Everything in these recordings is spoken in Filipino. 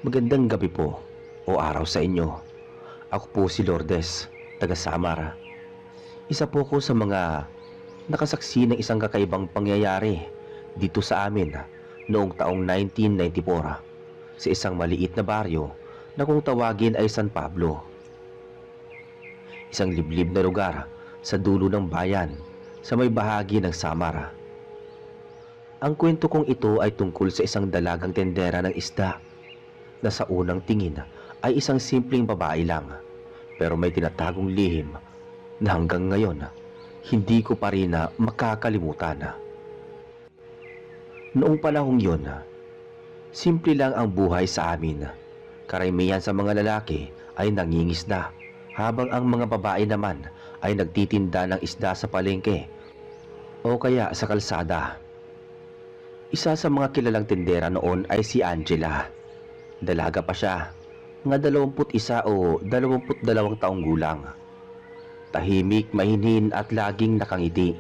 Magandang gabi po o araw sa inyo. Ako po si Lourdes, taga Samar. Isa po ko sa mga nakasaksi ng isang kakaibang pangyayari dito sa amin noong taong 1994 sa isang maliit na baryo na kung tawagin ay San Pablo. Isang liblib na lugar sa dulo ng bayan sa may bahagi ng Samar. Ang kwento kong ito ay tungkol sa isang dalagang tendera ng isda na sa unang tingin ay isang simpleng babae lang, pero may tinatagong lihim na hanggang ngayon hindi ko pa rin makakalimutan. Noong panahong yon, simple lang ang buhay sa amin. Karamihan sa mga lalaki ay nangingisda, habang ang mga babae naman ay nagtitinda ng isda sa palengke o kaya sa kalsada. Isa sa mga kilalang tindera noon ay si Angela. Dalaga pa siya, mga 21 o 22 taong gulang. Tahimik, mahinhin at laging nakangiti.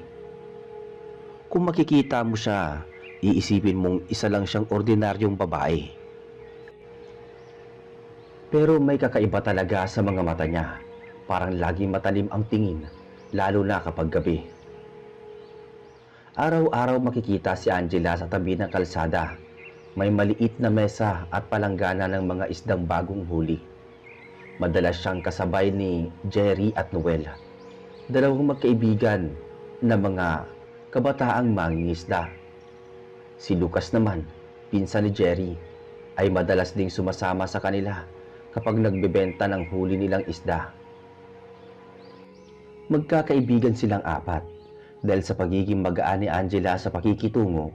Kung makikita mo siya, iisipin mong isa lang siyang ordinaryong babae. Pero may kakaiba talaga sa mga mata niya. Parang laging matalim ang tingin, lalo na kapag gabi. Araw-araw makikita si Angela sa tabi ng kalsada. May maliit na mesa at palanggana ng mga isdang bagong huli. Madalas siyang kasabay ni Jerry at Noel, dalawang magkaibigan na mga kabataang mangingisda. Si Lucas naman, pinsan ni Jerry, ay madalas ding sumasama sa kanila kapag nagbebenta ng huli nilang isda. Magkakaibigan silang apat dahil sa pagiging magaan ni Angela sa pakikitungo.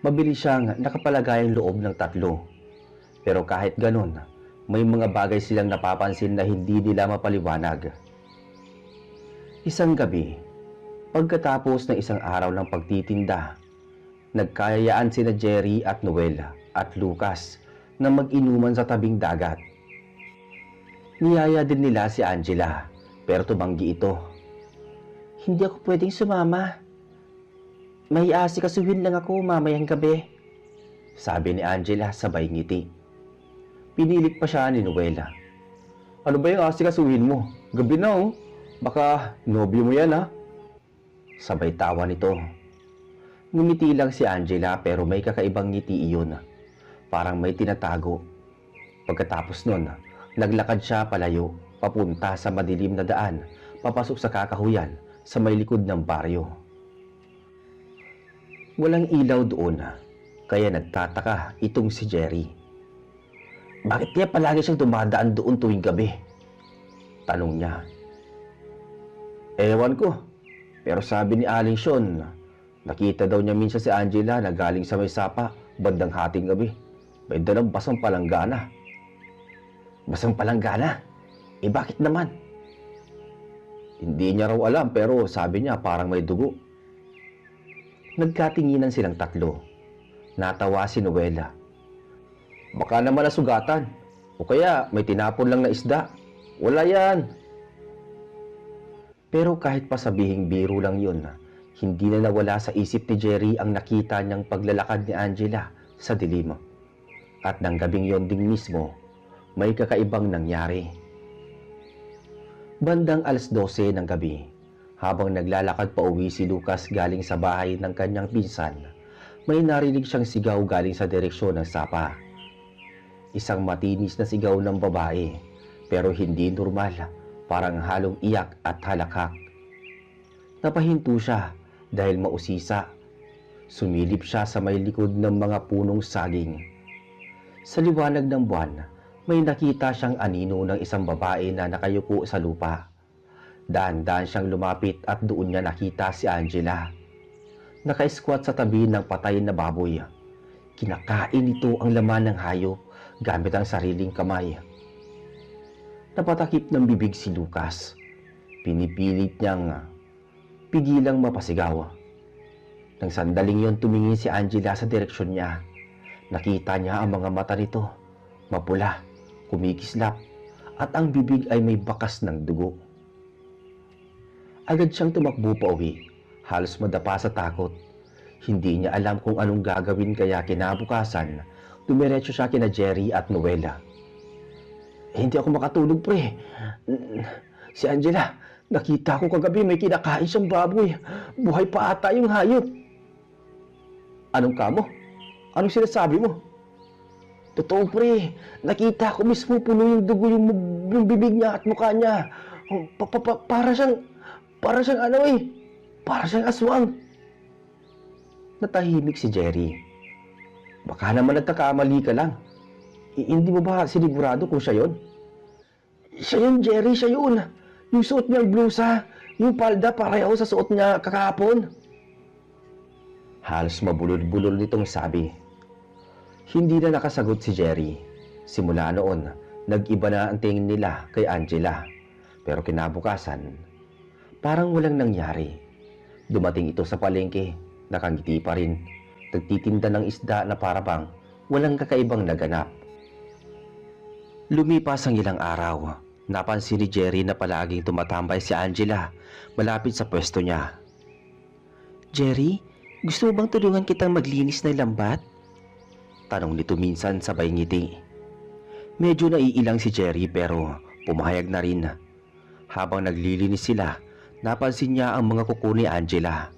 Mabilis siyang nakapalagayang loob ng tatlo. Pero kahit ganon, may mga bagay silang napapansin na hindi nila mapaliwanag. Isang gabi, pagkatapos ng isang araw ng pagtitinda, nagkayayaan sina Jerry at Noel at Lucas na mag-inuman sa tabing dagat. Niyaya din nila si Angela, pero tumanggi ito. "Hindi ako pwedeng sumama. May aasikasuhin lang ako mamayang gabi," sabi ni Angela sabay ngiti. Pinilit pa siya ni Noela. "Ano ba yung aasikasuhin mo? Gabi na oh. Baka nobyo mo yan ha?" Sabay tawa nito. Ngumiti lang si Angela pero may kakaibang ngiti iyon. Parang may tinatago. Pagkatapos nun, naglakad siya palayo, papunta sa madilim na daan, papasok sa kakahuyan sa may likod ng baryo. Walang ilaw doon, kaya nagtataka itong si Jerry. "Bakit kaya palagi siyang dumadaan doon tuwing gabi?" tanong niya. "Ewan ko, pero sabi ni Aling Sean, nakita daw niya minsan si Angela na galing sa may sapa bandang hating gabi. May dalang basang palanggana." "Basang palanggana? Eh bakit naman?" "Hindi niya raw alam pero sabi niya parang may dugo." Nagkatinginan silang tatlo. Natawa si Noela. "Baka naman nasugatan. O kaya may tinapon lang na isda. Wala yan." Pero kahit pa sabihing biro lang yun, hindi na nawala sa isip ni Jerry ang nakita niyang paglalakad ni Angela sa dilim. At nang gabing yon ding mismo, may kakaibang nangyari. Bandang 12:00 ng gabi, habang naglalakad pa uwi si Lucas galing sa bahay ng kanyang pinsan, may narinig siyang sigaw galing sa direksyon ng sapa. Isang matinis na sigaw ng babae, pero hindi normal, parang halong iyak at halakhak. Napahinto siya dahil mausisa. Sumilip siya sa may likod ng mga punong saging. Sa liwanag ng buwan, may nakita siyang anino ng isang babae na nakayuko sa lupa. Dahan-dahan siyang lumapit at doon niya nakita si Angela. Naka-squat sa tabi ng patay na baboy. Kinakain nito ang laman ng hayop gamit ang sariling kamay. Napatakip ng bibig si Lucas. Pinipilit niyang pigilang mapasigaw. Nang sandaling yon tumingin si Angela sa direksyon niya. Nakita niya ang mga mata nito. Mapula, kumikislap, at ang bibig ay may bakas ng dugo. Agad siyang tumakbo pa uwi, halos madapa sa takot. Hindi niya alam kung anong gagawin kaya kinabukasan Dumiretso siya kina Jerry at Noela. Hindi ako makatulog, pre. Si Angela, nakita ko kagabi may kinakain siyang baboy. Buhay pa ata yung hayop. Anong kamo? Anong sinasabi mo? Totoo, pre. Nakita ko mismo puno yung dugo yung bibig niya at mukha niya. Para siyang para siyang aswang. Natahimik si Jerry. Baka naman nagkakamali ka lang. Hindi mo ba sinigurado kung siya yun? Siya yun, Jerry, siya yun. Yung suot niyang blusa, yung palda pareho sa suot niya kakahapon. Halos mabulol-bulol nitong sabi. Hindi na nakasagot si Jerry. Simula noon, nag-iba na ang tingin nila kay Angela. Pero kinabukasan, parang walang nangyari. Dumating ito sa palengke, nakangiti pa rin. Nagtitinda ng isda na parabang walang kakaibang naganap. Lumipas ang ilang araw. Napansin ni Jerry na palaging tumatambay si Angela malapit sa pwesto niya. Jerry, gusto mo bang tulungan kitang maglinis ng lambat? Tanong nito minsan sabay ngiti. Medyo naiilang si Jerry pero pumayag na rin. Habang naglilinis sila, napansin niya ang mga kuko ni Angela.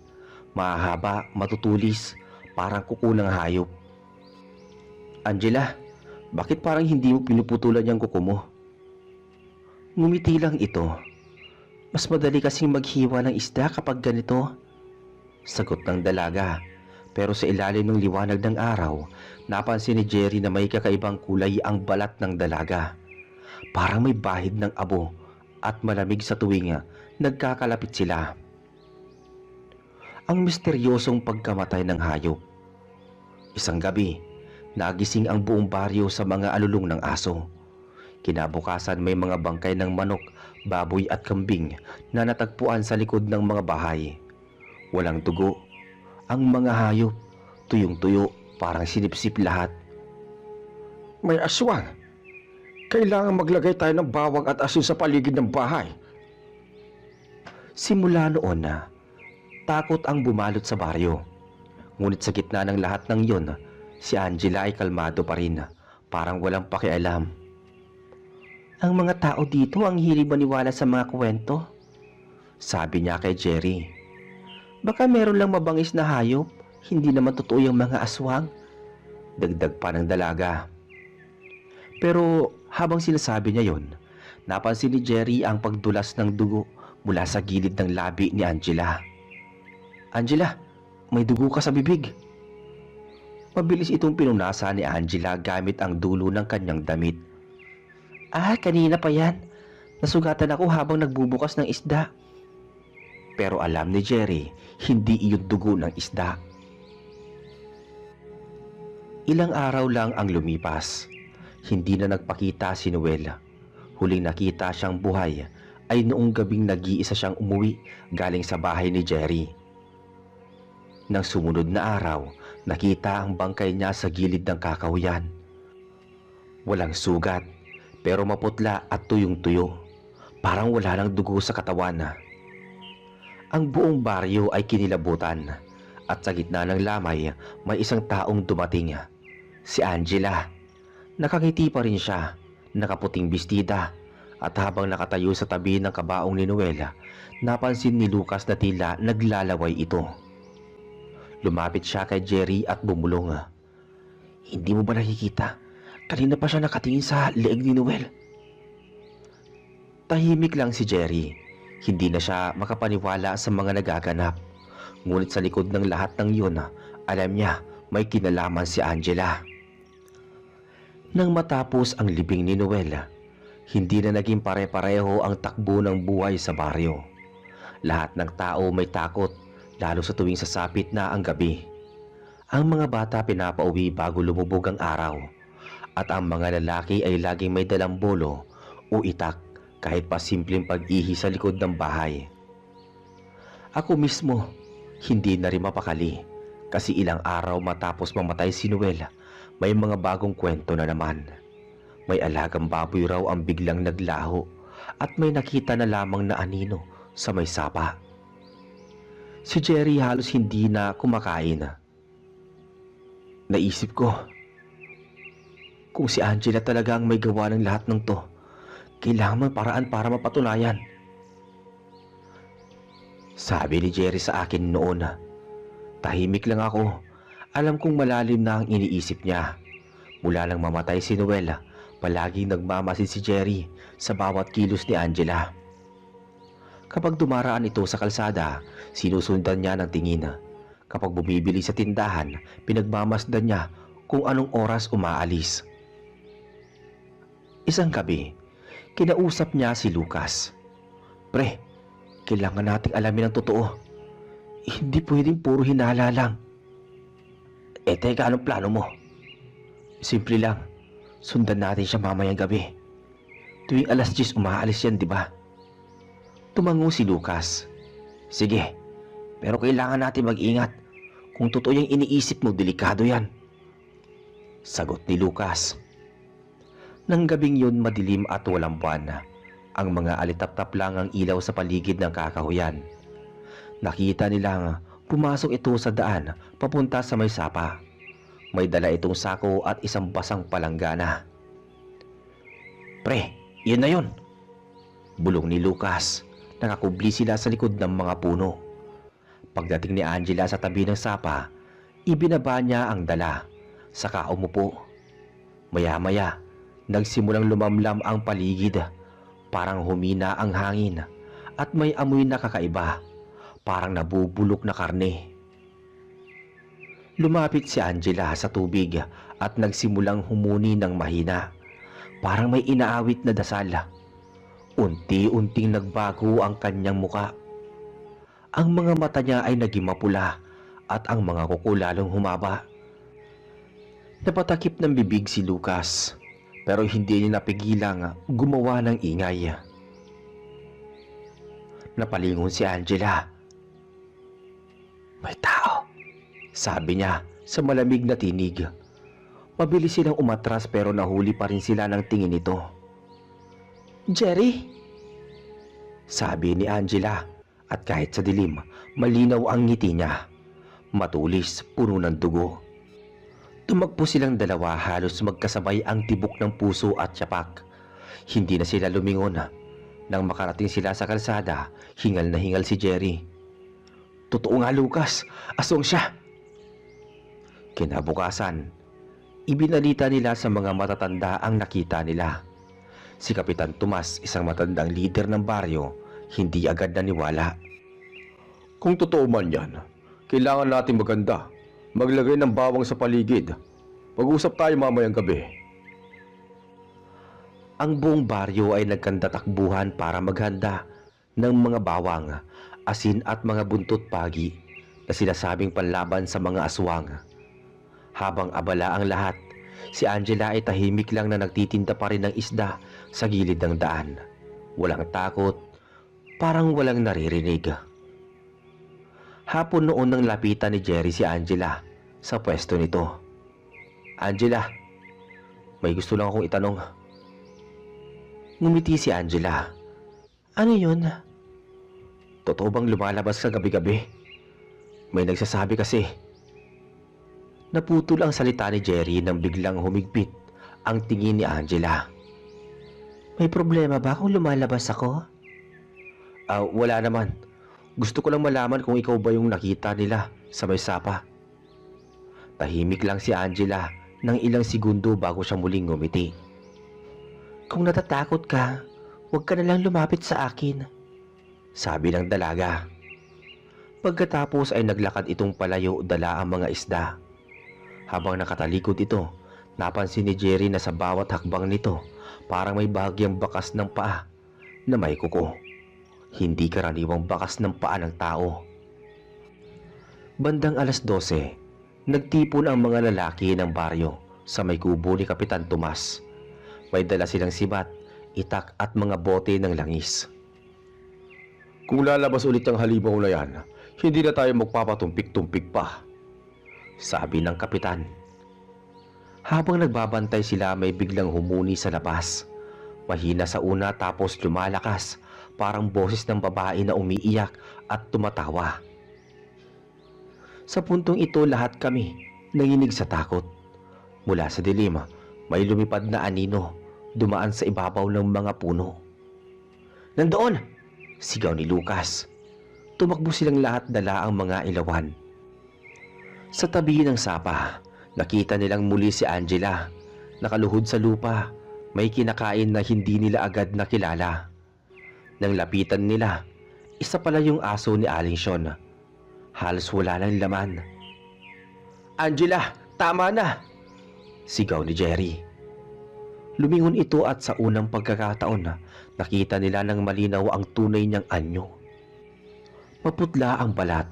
Mahahaba, matutulis, parang kuko ng hayop. Angela, bakit parang hindi mo pinuputulan yung kuko mo? Ngumiti lang ito. Mas madali kasing maghiwa ng isda kapag ganito. Sagot ng dalaga. Pero sa ilalim ng liwanag ng araw, napansin ni Jerry na may kakaibang kulay ang balat ng dalaga. Parang may bahid ng abo at malamig sa tuwing nagkakalapit sila. Ang misteryosong pagkamatay ng hayop. Isang gabi, nagising ang buong baryo sa mga alulong ng aso. Kinabukasan may mga bangkay ng manok, baboy at kambing na natagpuan sa likod ng mga bahay. Walang dugo. Ang mga hayop, tuyong-tuyo, parang sinipsip lahat. May aswang. Kailangan maglagay tayo ng bawang at asin sa paligid ng bahay. Simula noon na, takot ang bumalot sa baryo. Ngunit sa gitna ng lahat ng iyon, si Angela ay kalmado pa rin, parang walang pakialam. Ang mga tao dito ang hilig maniwala sa mga kwento, sabi niya kay Jerry. Baka meron lang mabangis na hayop, hindi naman totoo yung mga aswang, dagdag pa ng dalaga. Pero habang sinasabi niya yon, napansin ni Jerry ang pagdulas ng dugo mula sa gilid ng labi ni Angela. Angela, may dugo ka sa bibig. Mabilis itong pinunasan ni Angela gamit ang dulo ng kanyang damit. Kanina pa yan. Nasugatan ako habang nagbubukas ng isda. Pero alam ni Jerry, hindi iyon dugo ng isda. Ilang araw lang ang lumipas. Hindi na nagpakita si Noel. Huling nakita siyang buhay ay noong gabing nag-iisa siyang umuwi galing sa bahay ni Jerry. Nang sumunod na araw, nakita ang bangkay niya sa gilid ng kakahuyan. Walang sugat, pero maputla at tuyong-tuyo. Parang wala nang dugo sa katawan. Ang buong baryo ay kinilabutan at sa gitna ng lamay may isang taong dumating. Si Angela. Nakangiti pa rin siya, nakaputing bestida, at habang nakatayo sa tabi ng kabaong ni Noel, napansin ni Lucas na tila naglalaway ito. Lumapit siya kay Jerry at bumulong. Hindi mo ba nakikita? Kanina pa siya nakatingin sa leeg ni Noel. Tahimik lang si Jerry. Hindi na siya makapaniwala sa mga nagaganap. Ngunit sa likod ng lahat ng iyon, alam niya may kinalaman si Angela. Nang matapos ang libing ni Noel, hindi na naging pare-pareho ang takbo ng buhay sa baryo. Lahat ng tao may takot, lalo sa tuwing sasapit na ang gabi. Ang mga bata pinapauwi bago lumubog ang araw, at ang mga lalaki ay laging may dalang bolo o itak kahit pa simpleng pag-ihi sa likod ng bahay. Ako mismo, hindi na rin mapakali kasi ilang araw matapos mamatay si Noel, may mga bagong kwento na naman. May alagang baboy raw ang biglang naglaho at may nakita na lamang na anino sa may sapa. Si Jerry halos hindi na kumakain. Naisip ko, Kung si Angela talaga ang may gawa ng lahat ng to, kailangan may paraan para mapatunayan. Sabi ni Jerry sa akin noon. Tahimik lang ako. Alam kong malalim na ang iniisip niya. Mula nang mamatay si Noel, palaging nagmamasid si Jerry sa bawat kilos ni Angela. Kapag dumaraan ito sa kalsada, sinusundan niya ng tingin. Kapag bumibili sa tindahan, pinagmamasdan niya kung anong oras umaalis. Isang gabi, kinausap niya si Lucas. Pre, kailangan nating alamin ang totoo. Hindi pwedeng puro hinala lang. Teka, anong plano mo? Simple lang, sundan natin siya mamayang gabi. Tuwing alas 10 umaalis yan, di ba? Tumango si Lucas. Sige, pero kailangan natin mag-ingat. Kung totoo yung iniisip mo, delikado yan. Sagot ni Lucas. Nang gabing yun, madilim at walang buwan. Ang mga alitap-tap lang ang ilaw sa paligid ng kakahuyan. Nakita nilang pumasok ito sa daan papunta sa may sapa. May dala itong sako at isang basang palanggana. Pre, yun na yun. Bulong ni Lucas. Nakakubli sila sa likod ng mga puno. Pagdating ni Angela sa tabi ng sapa, ibinaba niya ang dala. Saka umupo. Maya-maya, nagsimulang lumamlam ang paligid. Parang humina ang hangin at may amoy na kakaiba. Parang nabubulok na karne. Lumapit si Angela sa tubig at nagsimulang humuni ng mahina. Parang may inaawit na dasal. Unti-unting nagbago ang kanyang muka. Ang mga mata niya ay naging mapula at ang mga kuko lalong humaba. Napatakip ng bibig si Lucas pero hindi niya napigilang gumawa ng ingay. Napalingon si Angela. May tao, sabi niya sa malamig na tinig. Mabilis silang umatras pero nahuli pa rin sila ng tingin nito. Jerry? Sabi ni Angela at kahit sa dilim, malinaw ang ngiti niya. Matulis, puno ng dugo. Tumakbo silang dalawa, halos magkasabay ang tibok ng puso at tiyapak. Hindi na sila lumingon. Nang makarating sila sa kalsada, hingal na hingal si Jerry. Totoo nga, Lucas, aswang siya. Kinabukasan, ibinalita nila sa mga matatanda ang nakita nila. Si Kapitan Tomas, isang matandang lider ng baryo, hindi agad naniwala. Kung totoo man yan, kailangan natin maganda. Maglagay ng bawang sa paligid. Mag-usap tayo mamayang gabi. Ang buong baryo ay nagkandatakbuhan para maghanda ng mga bawang, asin at mga buntot pagi na sinasabing panlaban sa mga aswang. Habang abala ang lahat, si Angela ay tahimik lang na nagtitinda pa rin ng isda sa gilid ng daan. Walang takot, parang walang naririnig. Hapon noon nang lapitan ni Jerry si Angela sa pwesto nito. Angela, may gusto lang akong itanong. Ngumiti si Angela. Ano yun? Totoo bang lumalabas sa gabi-gabi? May nagsasabi kasi. Naputol ang salita ni Jerry nang biglang humigpit ang tingin ni Angela. May problema ba kung lumalabas ako? Wala naman. Gusto ko lang malaman kung ikaw ba yung nakita nila sa may sapa. Tahimik lang si Angela ng ilang segundo bago siya muling ngumiti. Kung natatakot ka, huwag ka na lang lumapit sa akin, sabi ng dalaga. Pagkatapos ay naglakad itong palayo dala ang mga isda. Habang nakatalikod ito, napansin ni Jerry na sa bawat hakbang nito parang may bahagyang bakas ng paa na may kuko. Hindi karaniwang bakas ng paa ng tao. Bandang alas 12, nagtipon ang mga lalaki ng baryo sa may kubo ni Kapitan Tomas. May dala silang sibat, itak at mga bote ng langis. Kung lalabas ulit ang halimaw na yan, hindi na tayo magpapatumpik-tumpik pa, sabi ng kapitan. Habang nagbabantay sila, may biglang humuni sa labas. Mahina sa una tapos lumalakas, parang boses ng babae na umiiyak at tumatawa. Sa puntong ito lahat kami nanginig sa takot. Mula sa dilim, May lumipad na anino dumaan sa ibabaw ng mga puno. "Nandoon!" sigaw ni Lucas. Tumakbo silang lahat, dala ang mga ilawan. Sa tabi ng sapa, nakita nilang muli si Angela. Nakaluhod sa lupa, may kinakain na hindi nila agad nakilala. Nang lapitan nila, isa pala yung aso ni Aling Sean. Halos wala ng laman. "Angela, tama na!" sigaw ni Jerry. Lumingon ito at sa unang pagkakataon nakita nila ng malinaw ang tunay niyang anyo. Maputla ang balat,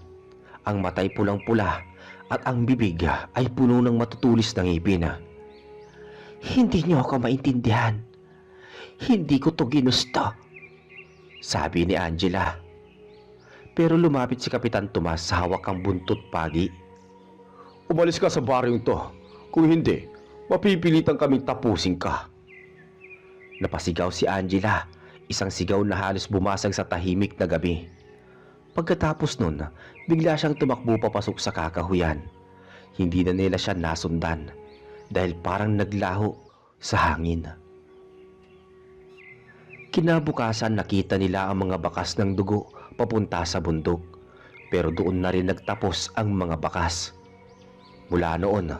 ang matay pulang-pula at ang bibig ay puno ng matutulis na ngipin. "Hindi niyo ako maintindihan. Hindi ko to ginusto," sabi ni Angela. Pero lumapit si Kapitan Tomas sa hawak ang buntot pagi. "Umalis ka sa baryong to. Kung hindi, mapipilitan kaming tapusin ka." Napasigaw si Angela, isang sigaw na halos bumasag sa tahimik na gabi. Pagkatapos nun, bigla siyang tumakbo papasok sa kakahuyan. Hindi na nila siya nasundan dahil parang naglaho sa hangin. Kinabukasan nakita nila ang mga bakas ng dugo papunta sa bundok, pero doon na rin nagtapos ang mga bakas. Mula noon,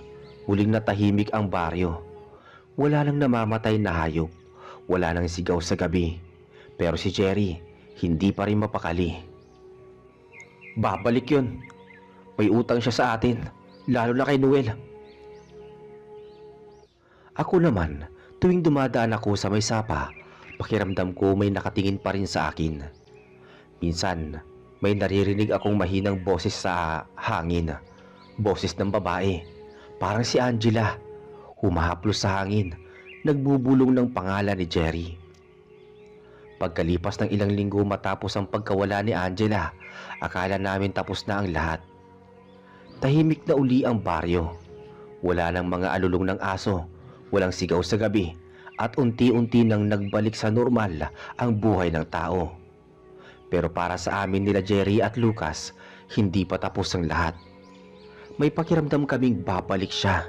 muling natahimik ang baryo. Wala nang namamatay na hayop, wala nang sigaw sa gabi, pero si Jerry hindi pa rin mapakali. "Babalik yun. May utang siya sa atin, lalo na kay Noel." Ako naman, tuwing dumadaan ako sa may sapa, pakiramdam ko may nakatingin pa rin sa akin. Minsan, may naririnig akong mahinang boses sa hangin. Boses ng babae, parang si Angela, humahaplos sa hangin, nagbubulong ng pangalan ni Jerry. Pagkalipas ng ilang linggo matapos ang pagkawala ni Angela, akala namin tapos na ang lahat. Tahimik na uli ang baryo. Wala nang mga alulong ng aso, walang sigaw sa gabi, at unti-unti nang nagbalik sa normal ang buhay ng tao. Pero para sa amin nila Jerry at Lucas, hindi pa tapos ang lahat. May pakiramdam kaming babalik siya.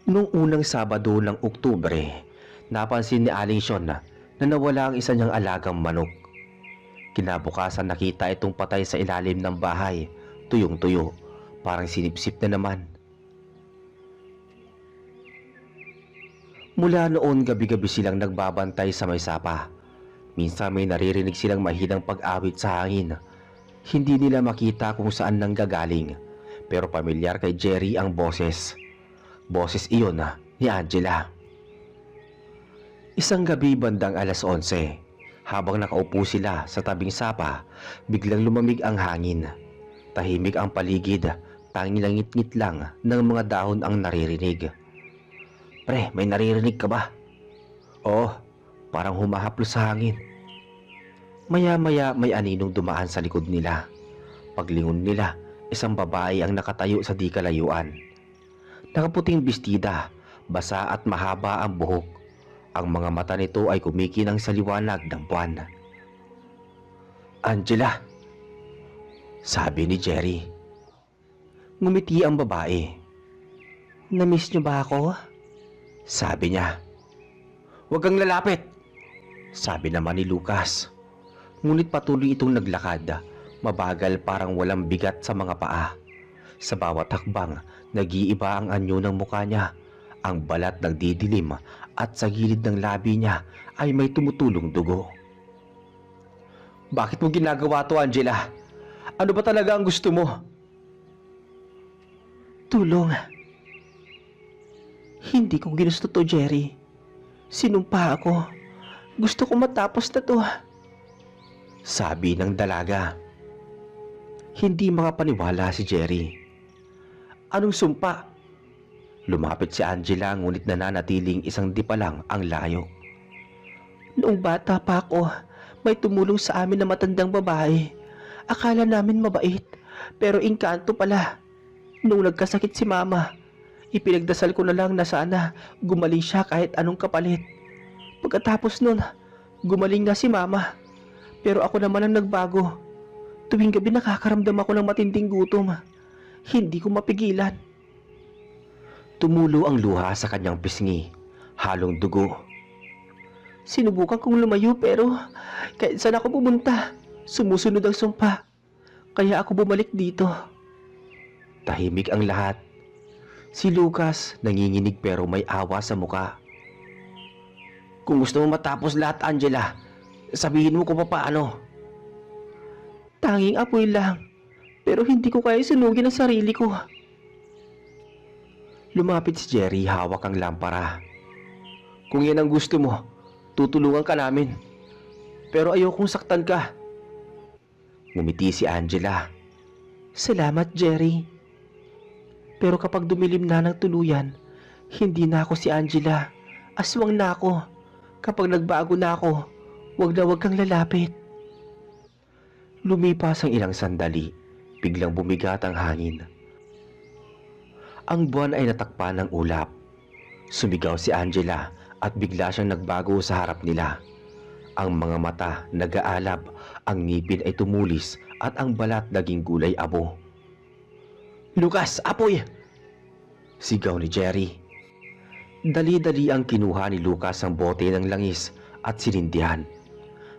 Noong unang Sabado ng Oktubre, napansin ni Aling Sean na nawala ang isa niyang alagang manok. Kinabukasan nakita itong patay sa ilalim ng bahay, tuyong-tuyo, parang sinipsip na naman. Mula noon gabi-gabi silang nagbabantay sa may sapa. Minsan may naririnig silang mahinang pag-awit sa hangin. Hindi nila makita kung saan nanggagaling, pero pamilyar kay Jerry ang boses. Boses iyon ni Angela. Isang gabi bandang 11:00, habang nakaupo sila sa tabing sapa, biglang lumamig ang hangin. Tahimik ang paligid, tanging langit-ngit lang ng mga dahon ang naririnig. "Pre, may naririnig ka ba?" "Oo, parang humahaplos sa hangin." Maya-maya may aninong dumaan sa likod nila. Paglingon nila, isang babae ang nakatayo sa di kalayuan. Nakaputing bestida, basa at mahaba ang buhok. Ang mga mata nito ay kumikinang sa liwanag ng buwan. "Angela," sabi ni Jerry. Ngumiti ang babae. "Namiss niyo ba ako?" sabi niya. "Huwag kang lalapit," sabi naman ni Lucas. Ngunit patuloy itong naglakad, mabagal, parang walang bigat sa mga paa. Sa bawat hakbang, nag-iiba ang anyo ng mukha niya. Ang balat nagdidilim at sa gilid ng labi niya ay may tumutulong dugo. "Bakit mo ginagawa to, Angela? Ano ba talaga ang gusto mo?" "Tulong." "Hindi ko ginusto to, Jerry. Sinumpa ako. Gusto ko matapos na to," sabi ng dalaga. Hindi makapaniwala si Jerry. "Anong sumpa?" Lumapit si Angela, ngunit nananatiling isang di pa lang ang layo. "Noong bata pa ako, may tumulong sa amin na matandang babae. Akala namin mabait, pero engkanto pala. Nung nagkasakit si Mama, ipinagdasal ko na lang na sana gumaling siya kahit anong kapalit. Pagkatapos nun, gumaling na si Mama. Pero ako naman ang nagbago. Tuwing gabi nakakaramdam ako ng matinding gutom. Hindi ko mapigilan." Tumulo ang luha sa kanyang pisngi, halong dugo. Sinubukan kong lumayo pero kahit saan ako pumunta, sumusunod ang sumpa. Kaya ako bumalik dito. Tahimik ang lahat. Si Lucas nanginginig pero may awa sa muka. Kung gusto mo matapos lahat, Angela, sabihin mo kung paano. Tanging apoy lang, pero hindi ko kaya sunugin ang sarili ko. Lumapit si Jerry, hawak ang lampara. Kung yan ang gusto mo, tutulungan ka namin. Pero ayokong saktan ka. Ngumiti si Angela. Salamat, Jerry. Pero kapag dumilim na ng tuluyan, hindi na ako si Angela. Aswang na ako. Kapag nagbago na ako, wag kang lalapit. Lumipas ang ilang sandali, biglang bumigat ang hangin. Ang buwan ay natakpan ng ulap. Sumigaw si Angela at bigla siyang nagbago sa harap nila. Ang mga mata nag-aalab, ang ngipin ay tumulis at ang balat naging gulay abo. Lucas, apoy! Sigaw ni Jerry. Dali-dali ang kinuha ni Lucas ang bote ng langis at sinindihan.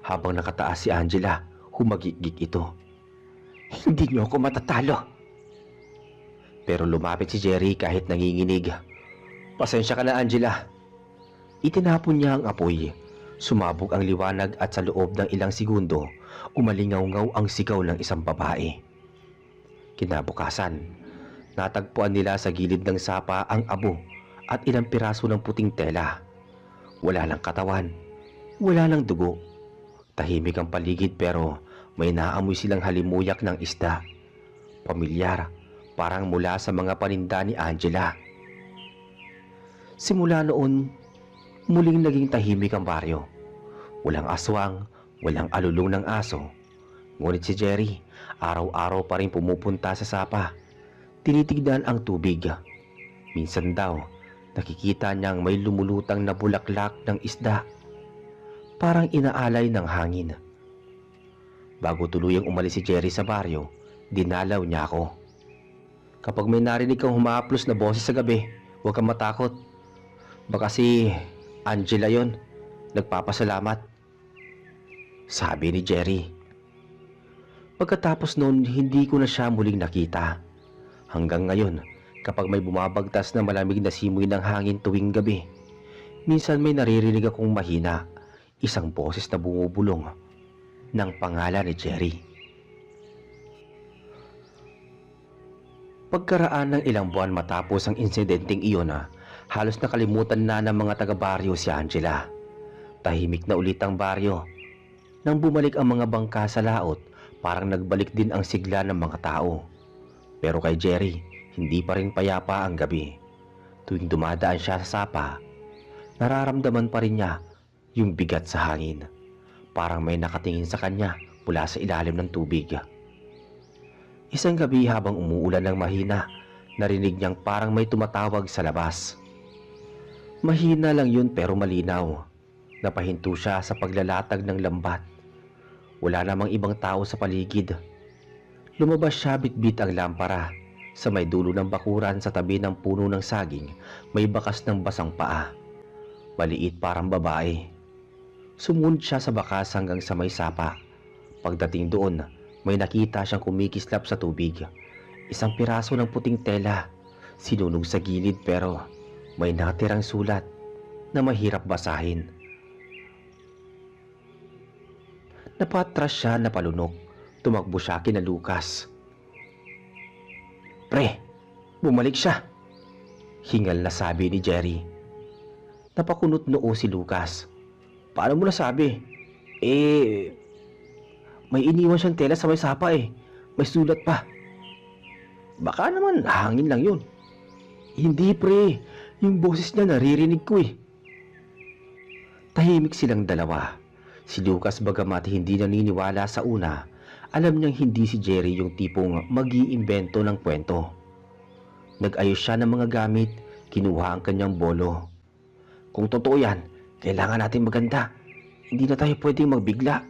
Habang nakataas si Angela, humagigik ito. Hindi niyo ako matatalo. Pero lumapit si Jerry kahit nanginginig. Pasensya ka na, Angela. Itinapon niya ang apoy. Sumabog ang liwanag at sa loob ng ilang segundo, umalingaw-ngaw ang sigaw ng isang babae. Kinabukasan, natagpuan nila sa gilid ng sapa ang abo at ilang piraso ng puting tela. Wala lang katawan, wala lang dugo. Tahimik ang paligid pero may naamoy silang halimuyak ng isda. Pamilyar, parang mula sa mga paninda ni Angela. Simula noon, muling naging tahimik ang baryo. Walang aswang, walang alulong ng aso. Ngunit si Jerry, araw-araw pa rin pumupunta sa sapa. Tinitignan ang tubig. Minsan daw, nakikita niyang may lumulutang na bulaklak ng isda. Parang inaalay ng hangin. Bago tuluyang umalis si Jerry sa baryo, dinalaw niya ako. Kapag may narinig kang humahaplos na boses sa gabi, huwag kang matakot. Baka si Angela yon, nagpapasalamat. Sabi ni Jerry. Pagkatapos noon, hindi ko na siya muling nakita. Hanggang ngayon, kapag may bumabagtas na malamig na simoy ng hangin tuwing gabi, minsan may naririnig akong mahina, isang boses na bumubulong ng pangalan ni Jerry. Pagkaraan ng ilang buwan matapos ang insidenteng iyon, halos nakalimutan na ng mga taga-baryo si Angela. Tahimik na ulit ang baryo. Nang bumalik ang mga bangka sa laot, parang nagbalik din ang sigla ng mga tao. Pero kay Jerry, hindi pa rin payapa ang gabi. Tuwing dumadaan siya sa sapa, nararamdaman pa rin niya yung bigat sa hangin. Parang may nakatingin sa kanya mula sa ilalim ng tubig. Isang gabi habang umuulan ng mahina, narinig niyang parang may tumatawag sa labas. Mahina lang yun pero malinaw. Napahinto siya sa paglalatag ng lambat. Wala namang ibang tao sa paligid. Lumabas siya, bitbit ang lampara. Sa may dulo ng bakuran sa tabi ng puno ng saging, may bakas ng basang paa. Maliit parang babae. Sumunod siya sa bakas hanggang sa may sapa. Pagdating doon, may nakita siyang kumikislap sa tubig. Isang piraso ng puting tela, sinunog sa gilid pero may natirang sulat na mahirap basahin. Napatras siya na palunok. Tumakbo siya kina Lucas. Pre, bumalik siya, hingal na sabi ni Jerry. Napakunot noo si Lucas. Paano mo nasabi? May iniwan siyang tela sa may sapa eh. May sulat pa. Baka naman hangin lang yun. Hindi pre, yung boses niya naririnig ko eh. Tahimik silang dalawa. Si Lucas bagamat hindi naniniwala sa una, alam niyang hindi si Jerry yung tipong mag-iimbento ng kwento. Nag-ayos siya ng mga gamit, kinuha ang kanyang bolo. Kung totoo yan, kailangan natin maganda. Hindi na tayo pwedeng magbigla.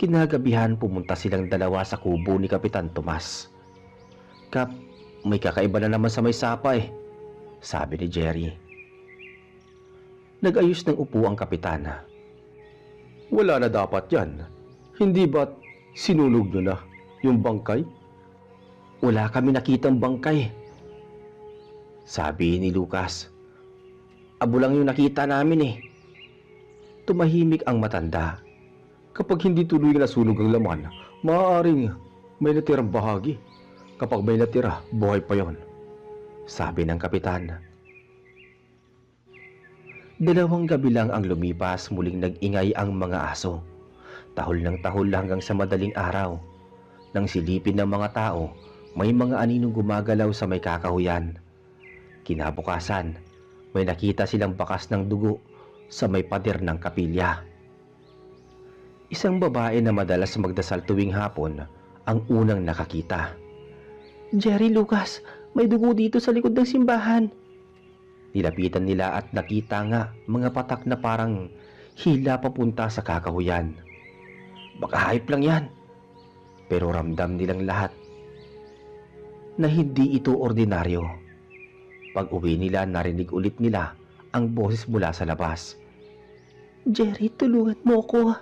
Kinagabihan pumunta silang dalawa sa kubo ni Kapitan Tomas. Kap, May kakaiba na naman sa may sapa eh, sabi ni Jerry. Nag-ayos ng upo ang kapitan. Wala na dapat yan. Hindi ba't sinunog nyo na yung bangkay? Wala kami nakitang bangkay, sabi ni Lucas. Abo lang yung nakita namin eh. Tumahimik ang matanda. Kapag hindi tuloy na nasunog ang laman, maaaring may natirang bahagi. Kapag may natira, buhay pa yon, sabi ng kapitan. Dalawang gabi lang ang lumipas, muling nag-ingay ang mga aso. Tahol ng tahol hanggang sa madaling araw. Nang silipin ng mga tao, may mga aninong gumagalaw sa may kakahuyan. Kinabukasan, may nakita silang bakas ng dugo sa may pader ng kapilya. Isang babae na madalas magdasal tuwing hapon ang unang nakakita. Jerry, Lucas, may dugo dito sa likod ng simbahan. Nilapitan nila at nakita nga mga patak na parang hila papunta sa kakahuyan. Baka hype lang yan. Pero ramdam nilang lahat na hindi ito ordinaryo. Pag uwi nila, narinig ulit nila ang boses mula sa labas. Jerry, tulungan mo ko.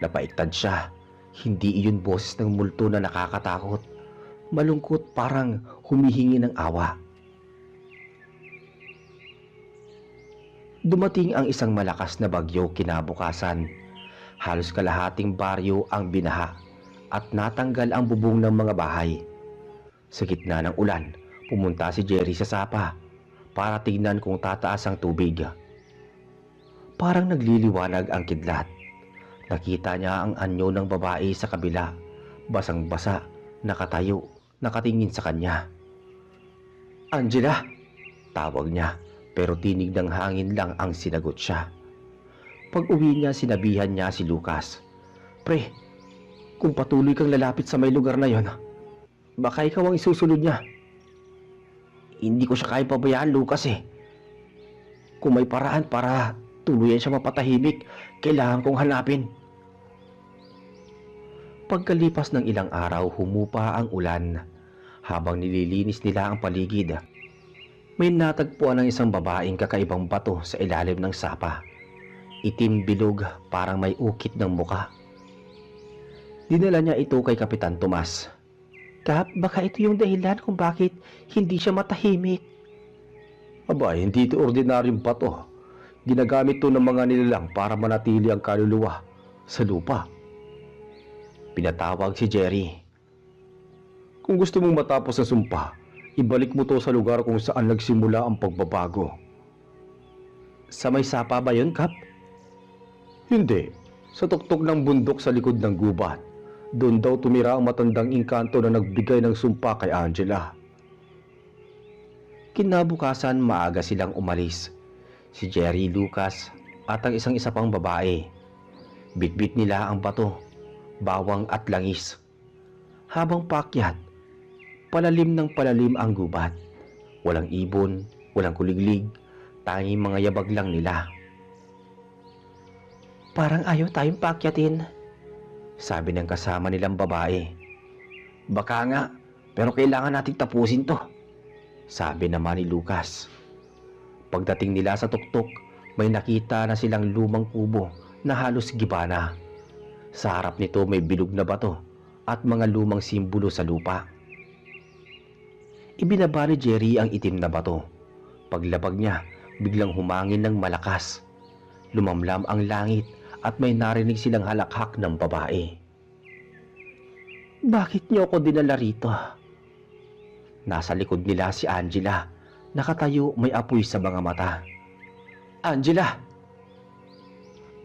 Napaiktad siya. Hindi iyon boses ng multo na nakakatakot. Malungkot, parang humihingi ng awa. Dumating ang isang malakas na bagyo kinabukasan. Halos kalahating baryo ang binaha at natanggal ang bubong ng mga bahay. Sa gitna ng ulan, pumunta si Jerry sa sapa para tignan kung tataas ang tubig. Parang nagliliwanag ang kidlat. Nakita niya ang anyo ng babae sa kabila, basang-basa, nakatayo, nakatingin sa kanya. Angela! Tawag niya, pero tinig ng hangin lang ang sinagot siya. Pag uwi niya, sinabihan niya si Lucas. Pre, kung patuloy kang lalapit sa may lugar na yon, baka ikaw ang isusunod niya. Hindi ko siya kaya pabayaan, Lucas eh. Kung may paraan para tuluyan siya mapatahimik, kailangan kong hanapin. Pagkalipas ng ilang araw, humupa ang ulan. Habang nililinis nila ang paligid, may natagpuan ng isang babaeng kakaibang bato sa ilalim ng sapa. Itim bilog, parang may ukit ng muka. Dinala niya ito kay Kapitan Tomas. Kap, baka ito yung dahilan kung bakit hindi siya matahimik. Aba, hindi ito ordinaryong bato. Ginagamit ito ng mga nilalang para manatili ang kaluluwa sa lupa. Pinatawag si Jerry. Kung gusto mong matapos ang sumpa, ibalik mo to sa lugar kung saan nagsimula ang pagbabago. Sa may sapa ba yun, Kap? Hindi. Sa tuktok ng bundok sa likod ng gubat. Doon daw tumira ang matandang engkanto na nagbigay ng sumpa kay Angela. Kinabukasan, maaga silang umalis. Si Jerry, Lucas at ang isa pang babae. Bitbit nila ang bato, bawang at langis. Habang paakyat, palalim ng palalim ang gubat. Walang ibon, walang kuliglig, tanging mga yabag lang nila. Parang ayaw tayong paakyatin, sabi ng kasama nilang babae. Baka nga, pero kailangan nating tapusin to, sabi naman ni Lucas. Pagdating nila sa tuktok, may nakita na silang lumang kubo na halos gibana. Sa harap nito may bilog na bato at mga lumang simbolo sa lupa. Ibinaba ni Jerry ang itim na bato. Paglabag niya, biglang humangin ng malakas. Lumamlam ang langit at may narinig silang halakhak ng babae. Bakit niyo ako dinala rito? Nasa likod nila si Angela. Nakatayo, may apoy sa mga mata. Angela!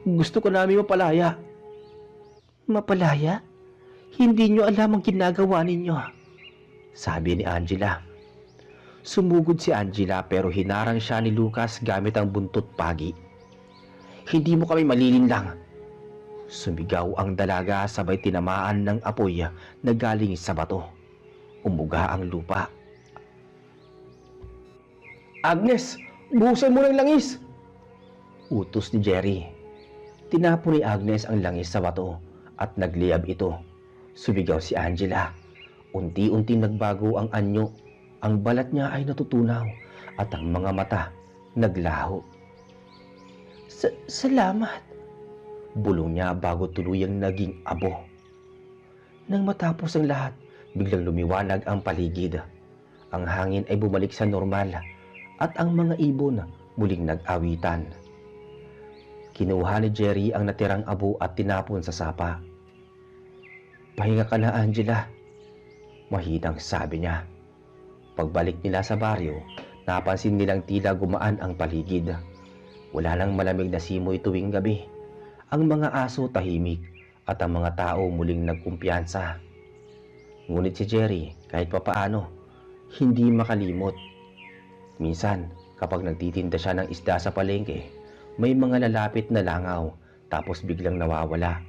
Gusto ko namin mapalaya. Mapalaya? Hindi niyo alam ang ginagawa ninyo, sabi ni Angela. Sumugod si Angela pero hinarang siya ni Lucas gamit ang buntot pagi. Hindi mo kami malilinlang. Sumigaw ang dalaga sabay tinamaan ng apoy na galing sa bato. Umuga ang lupa. Agnes, buhusan mo ng langis! Utos ni Jerry. Tinapon ni Agnes ang langis sa bato at nagliyab ito. Sumigaw si Angela. Unti-unti nagbago ang anyo, ang balat niya ay natutunaw at ang mga mata naglaho. Salamat, bulong niya bago tuluyang naging abo. Nang matapos ang lahat, biglang lumiwanag ang paligid. Ang hangin ay bumalik sa normal at ang mga ibon muling nag-awitan. Kinuha ni Jerry ang natirang abo at tinapon sa sapa. Pahinga ka na, Angela, mahinang sabi niya. Pagbalik nila sa baryo, napansin nilang tila gumaan ang paligid. Wala nang malamig na simoy tuwing gabi. Ang mga aso tahimik at ang mga tao muling nagkumpiyansa. Ngunit si Jerry, kahit papaano, hindi makalimot. Minsan, kapag nagtitinda siya ng isda sa palengke, may mga lalapit na langaw tapos biglang nawawala.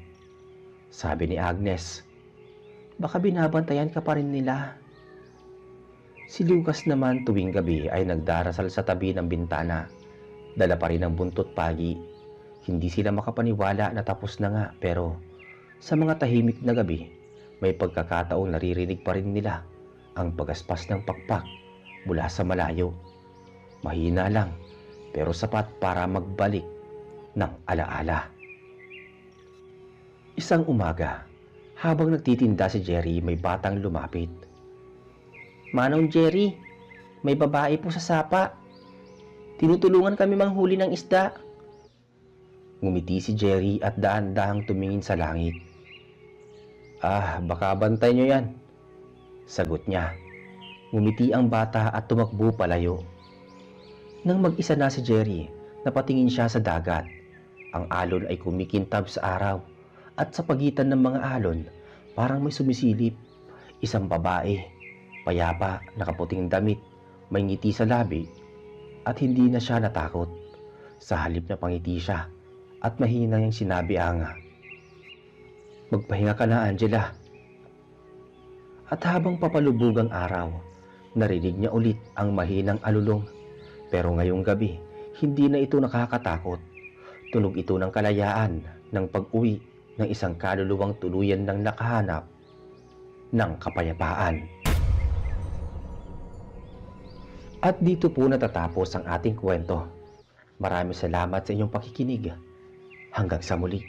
Sabi ni Agnes, baka binabantayan ka pa rin nila. Si Lucas naman tuwing gabi ay nagdarasal sa tabi ng bintana. Dala pa rin ang buntot pagi. Hindi sila makapaniwala na tapos na nga, pero sa mga tahimik na gabi, may pagkakataong naririnig pa rin nila ang pagaspas ng pakpak mula sa malayo. Mahina lang, pero sapat para magbalik ng alaala. Isang umaga, habang nagtitinda si Jerry, may batang lumapit. Manong Jerry, may babae po sa sapa. Tinutulungan kami manghuli ng isda. Ngumiti si Jerry at daan-dahang tumingin sa langit. Baka bantay nyo yan, sagot niya. Ngumiti ang bata at tumakbo palayo. Nang mag-isa na si Jerry, napatingin siya sa dagat. Ang alon ay kumikintab sa araw at sa pagitan ng mga alon, parang may sumisilip. Isang babae, payapa, nakaputing damit, may ngiti sa labi at hindi na siya natakot. Sa halip na pangiti siya at mahina niyang sinabi ang, magpahinga ka na, Angela. At habang papalubog ang araw, narinig niya ulit ang mahinang alulong. Pero ngayong gabi, hindi na ito nakakatakot. Tunog ito ng kalayaan ng pag-uwi ng isang kaluluwang tuluyan ng nakahanap ng kapayapaan. At dito po natatapos ang ating kwento. Maraming salamat sa inyong pakikinig. Hanggang sa muli.